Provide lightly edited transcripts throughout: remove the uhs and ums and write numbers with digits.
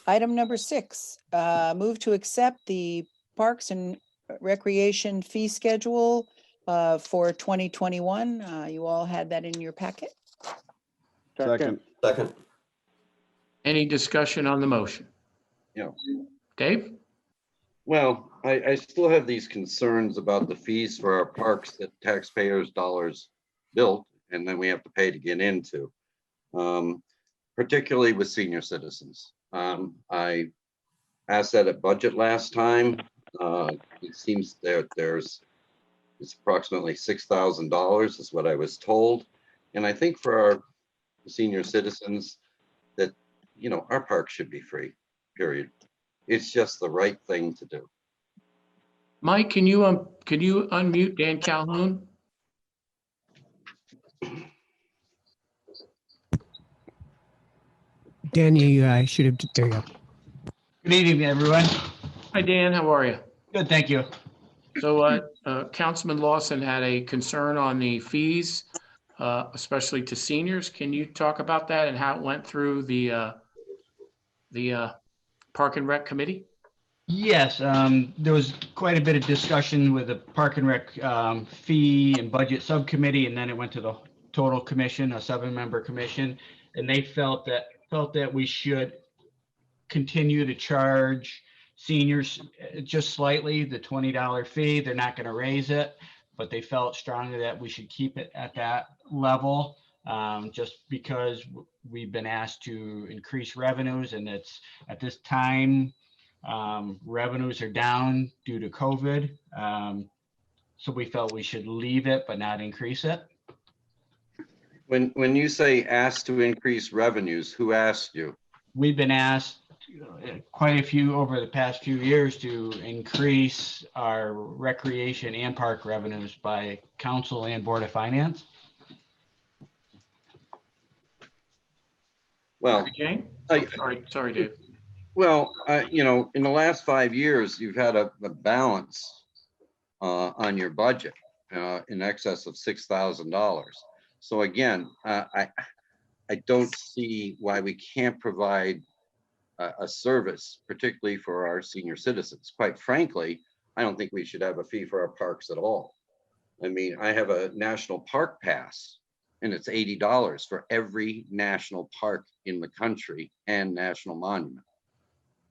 Item number 6, move to accept the Parks and Recreation fee schedule for 2021. You all had that in your packet. Second. Second. Any discussion on the motion? Yeah. Dave? Well, I still have these concerns about the fees for our parks that taxpayers' dollars built, and then we have to pay to get into, particularly with senior citizens. I asked that at budget last time. It seems that it's approximately $6,000 is what I was told. And I think for our senior citizens that, our park should be free, period. It's just the right thing to do. Mike, can you unmute Dan Calhoun? Dan, you should have, there you go. Good evening, everyone. Hi, Dan, how are you? Good, thank you. So Councilman Lawson had a concern on the fees, especially to seniors. Can you talk about that and how it went through the Park and Rec Committee? Yes, there was quite a bit of discussion with the Park and Rec fee and budget subcommittee, and then it went to the total commission, a 7-member commission, and they felt that we should continue to charge seniors just slightly the $20 fee. They're not going to raise it, but they felt strongly that we should keep it at that level, just because we've been asked to increase revenues, and it's at this time revenues are down due to COVID. So we felt we should leave it but not increase it. When you say asked to increase revenues, who asked you? We've been asked quite a few over the past few years to increase our recreation and park revenues by council and Board of Finance. Well, Jane? Sorry, Dave. Well, in the last 5 years, you've had a balance on your budget in excess of $6,000. So again, I don't see why we can't provide a service, particularly for our senior citizens. Quite frankly, I don't think we should have a fee for our parks at all. I mean, I have a national park pass, and it's $80 for every national park in the country and national monument.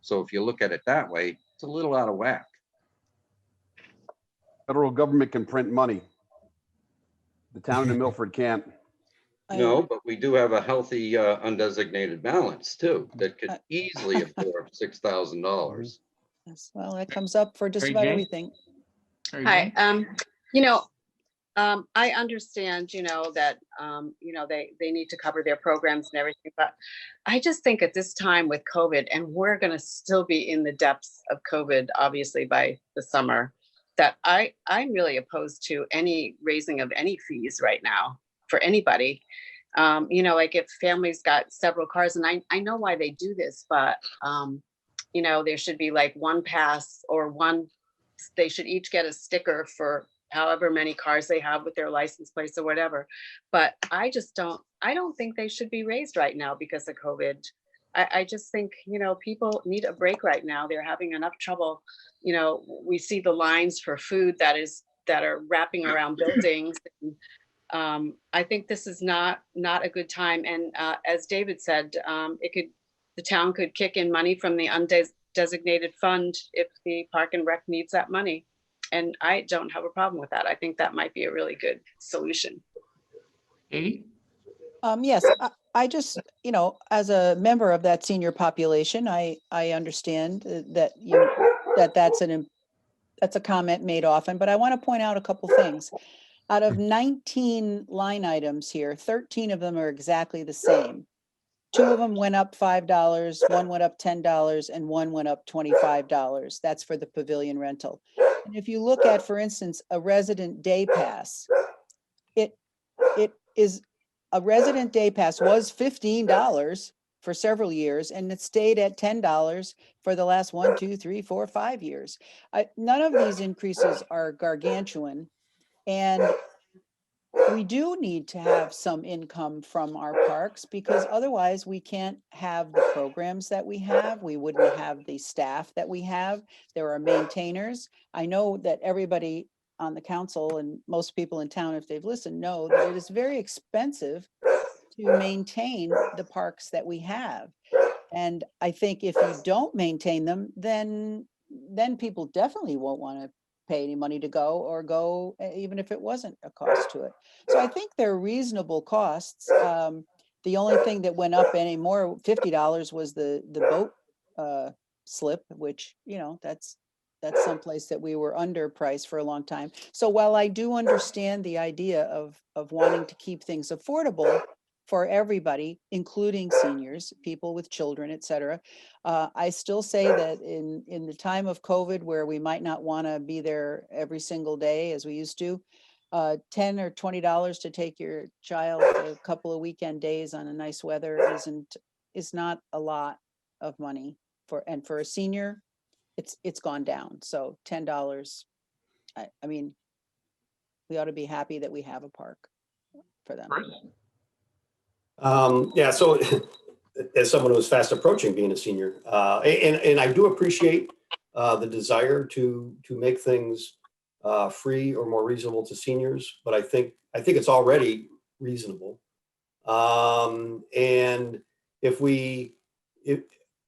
So if you look at it that way, it's a little out of whack. Federal government can print money. The town of Milford can't. No, but we do have a healthy undesignated balance too that could easily absorb $6,000. Yes, well, that comes up for just Mary about Jane? everything. Mary Hi, Jane? I understand, that, they need to cover their programs and everything, but I just think at this time with COVID, and we're going to still be in the depths of COVID, obviously by the summer, that I'm really opposed to any raising of any fees right now for anybody. Like if families got several cars, and I know why they do this, but, there should be like one pass or they should each get a sticker for however many cars they have with their license plates or whatever. But I don't think they should be raised right now because of COVID. I just think, people need a break right now. They're having enough trouble. We see the lines for food that are wrapping around buildings. I think this is not a good time. And as David said, the town could kick in money from the undesignated fund if the Park and Rec needs that money. And I don't have a problem with that. I think that might be a really good solution. Katie? Yes, I just, as a member of that senior population, I understand that that's a comment made often, but I want to point out a couple things. Out of 19 line items here, 13 of them are exactly the same. 2 of them went up $5, 1 went up $10, and 1 went up $25. That's for the pavilion rental. And if you look at, for instance, a resident day pass, it is a resident day pass was $15 for several years, and it stayed at $10 for the last 1, 2, 3, 4, 5 years. None of these increases are gargantuan, and we do need to have some income from our parks because otherwise we can't have the programs that we have. We wouldn't have the staff that we have. There are maintainers. I know that everybody on the council and most people in town, if they've listened, know that it is very expensive to maintain the parks that we have. And I think if you don't maintain them, then people definitely won't want to pay any money to go or go, even if it wasn't a cost to it. So I think they're reasonable costs. The only thing that went up anymore, $50 was the boat slip, which, you know, that's someplace that we were underpriced for a long time. So while I do understand the idea of wanting to keep things affordable for everybody, including seniors, people with children, et cetera, I still say that in the time of COVID, where we might not want to be there every single day as we used to, $10 or $20 to take your child a couple of weekend days on a nice weather is not a lot of money for a senior. It's gone down. So $10, I mean, we ought to be happy that we have a park for them. Chris? Yeah, so as someone who's fast approaching being a senior, and I do appreciate the desire to make things free or more reasonable to seniors, but I think it's already reasonable. And if we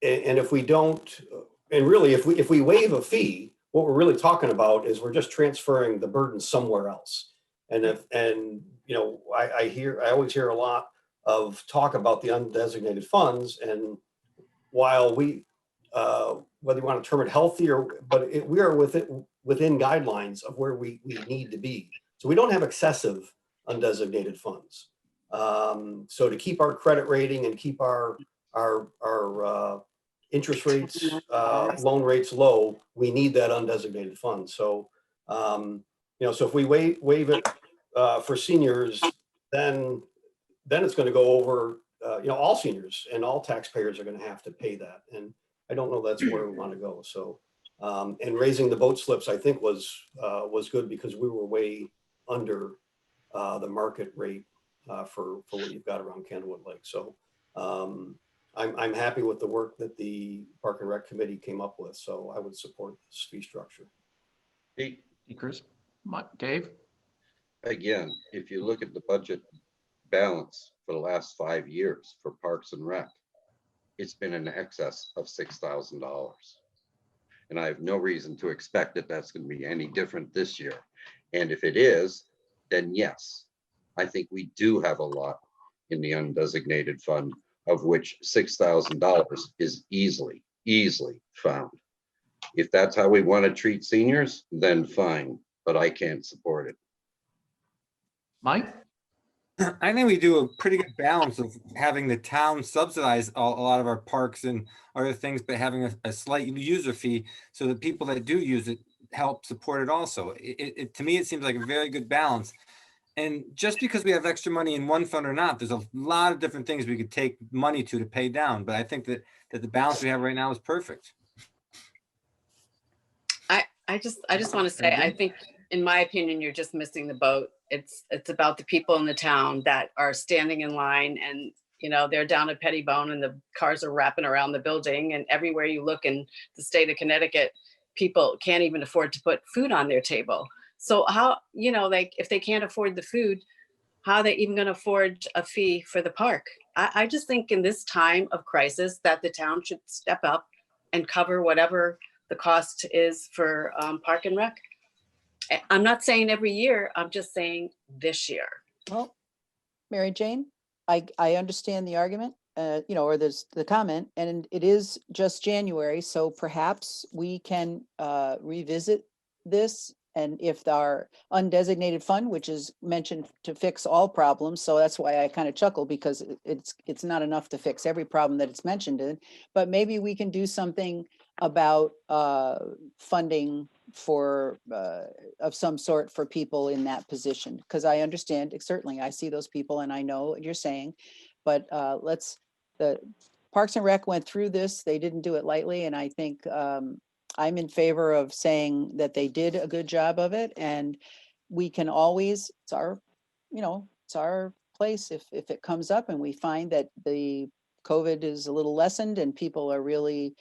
don't, and really if we waive a fee, what we're really talking about is we're just transferring the burden somewhere else. And you know, I always hear a lot of talk about the undesignated funds, and while we whether you want to term it healthy but we are within guidelines of where we need to be. So we don't have excessive undesignated funds. So to keep our credit rating and keep our interest rates, loan rates low, we need that undesignated fund. So you know, so if we waive it for seniors, then it's going to go over, you know, all seniors and all taxpayers are going to have to pay that. And I don't know that's where we want to go. So, and raising the boat slips, I think was good because we were way under the market rate for what you've got around Candlewood Lake. So I'm happy with the work that the Park and Rec Committee came up with. So I would support this fee structure. Hey, Chris? Dave? again, if you look at the budget balance for the last 5 years for Parks and Rec, it's been in excess of $6,000. And I have no reason to expect that that's going to be any different this year. And if it is, then yes, I think we do have a lot in the undesignated fund, of which $6,000 is easily found. If that's how we want to treat seniors, then fine, but I can't support it. Mike? I think we do a pretty good balance of having the town subsidize a lot of our parks and other things, but having a slight user fee so that people that do use it help support it also. To me, it seems like a very good balance. And just because we have extra money in one fund or not, there's a lot of different things we could take money to pay down. But I think that the balance we have right now is perfect. I just want to say, I think, in my opinion, you're just missing the boat. It's about the people in the town that are standing in line, and you know, they're down at Pettibone and the cars are wrapping around the building, and everywhere you look in the state of Connecticut, people can't even afford to put food on their table. So how, you know, like if they can't afford the food, how are they even going to afford a fee for the park? I just think in this time of crisis that the town should step up and cover whatever the cost is for Park and Rec. I'm not saying every year, I'm just saying this year. Well, Mary Jane, I understand the argument, you know, or there's the comment, and it is just January. So perhaps we can revisit this. And if our undesignated fund, which is mentioned to fix all problems, so that's why I kind of chuckle, because it's not enough to fix every problem that it's mentioned in, but maybe we can do something about funding for of some sort for people in that position. Because I understand, certainly I see those people and I know what you're saying, but the Parks and Rec went through this, they didn't do it lightly, and I think I'm in favor of saying that they did a good job of it, and we can always, it's our you know, it's our place if it comes up and we find that the COVID is a little lessened and people are really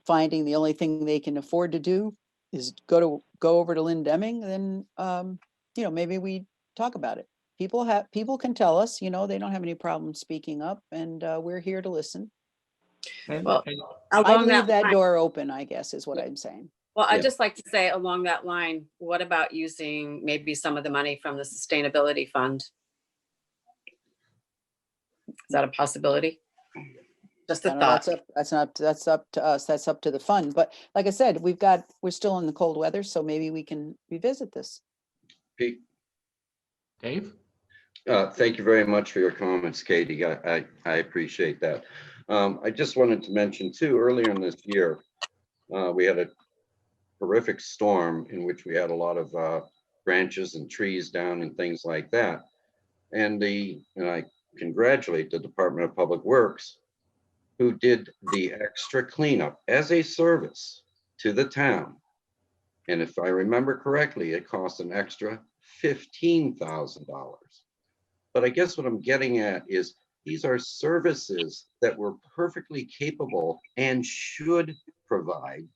finding the only thing they can afford to do is go over to Lynn Deming, then, you know, maybe we talk about it. People can tell us, you know, they don't have any problem speaking up, and we're here to listen. And- Well, and- I Along leave that line- door open, I guess, is what I'm saying. Well, I'd Yeah. just like to say along that line, what about using maybe some of the money from the sustainability fund? Is that a possibility? Just I a don't know, thought. that's up to us, that's up to the fund, but like I said, we're still in the cold weather, so maybe we can revisit this. Pete, Dave? thank you very much for your comments, Katie. I appreciate that. I just wanted to mention too, earlier in this year, we had a horrific storm in which we had a lot of branches and trees down and things like that. And I congratulate the Department of Public Works who did the extra cleanup as a service to the town. And if I remember correctly, it cost an extra $15,000. But I guess what I'm getting at is these are services that we're perfectly capable and should provide.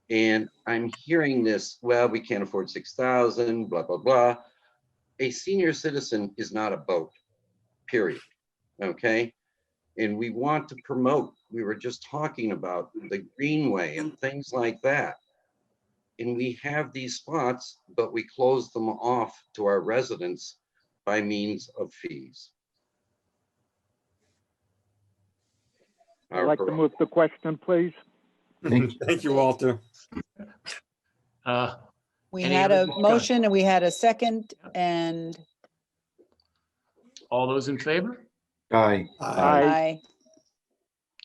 And I'm hearing this, well, we can't afford 6,000, blah, blah, blah. A senior citizen is not a boat, period. Okay. And we want to promote, we were just talking about the Greenway and things like that. And we have these spots, but we close them off to our residents by means of fees. I'd like to move the question, please. Thank you, Walter. We Any had other a discussion? motion and we had a second, and All those in favor? Aye. I,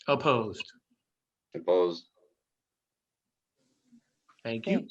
Opposed? Opposed? Thank okay, you.